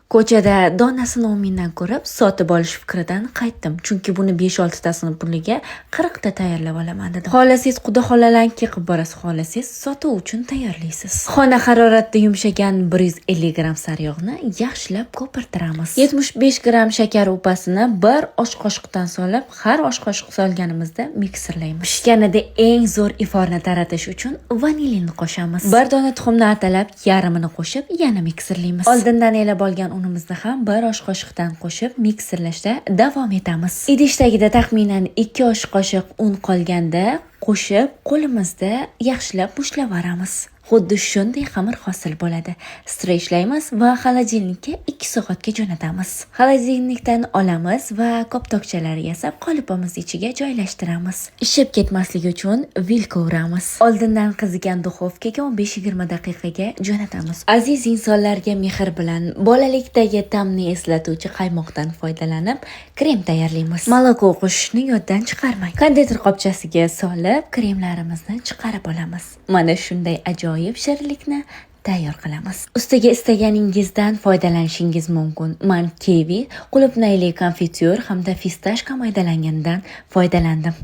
Ko'chada donasini 10 mingdan ko'rib, sotib olish fikridan qaytdim. Chunki buni 5-6 tasini puliga 40 ta tayyorlab olaman dedim. Xolasiz Xudo xolalanki qilib borasiz, xolasiz sotuv uchun tayyorlaysiz. Xona haroratida yumshagan 150 gram sariyog'ni yaxshilab ko'pirtiramiz. 75 gram shakar upasini bir osh qoshiqdan solib, har osh qoshiq solganimizda mikserlaymiz. Pishganida eng zo'r iforni taratish uchun vanilinni qo'shamiz. Bir dona tuxumni atalab, yarmini qo'shib, yana mikserlaymiz. Oldindan elab olgan unimizni ham bir osh qoshiqdan qo'shib mikserlashda davom etamiz. Idish tagida taxminan 2 osh qoshiq un qolganda qo'shib, qo'limizda yaxshilab mushlab olamiz. Xuddi shunday xamir hosil bo'ladi. Strechlaymiz va xolodilnikka 2 soatga jo'natamiz. Xolodilnikdan olamiz va koptokchalar yasab qolipimiz ichiga joylashtiramiz. Ishib ketmasligi uchun vilka uramiz. Oldindan qizigan duxovkaga 15-20 daqiqaga jo'natamiz. Aziz insonlarga mehr bilan bolalikdagi ta'mni eslatuvchi qaymoqdan foydalanib krem tayyorlaymiz. Moloko qo'shishni yoddan chiqarmang. Konditer qopchasiga solib, kremlarimizni chiqarib olamiz. Mana shunday ajoyib shirinlikni tayyor qilamiz. Ustiga istaganingizdan foydalanishingiz mumkin. Men kivi, qulupnayli konfityor hamda fistashka maydalanganidan foydalandim.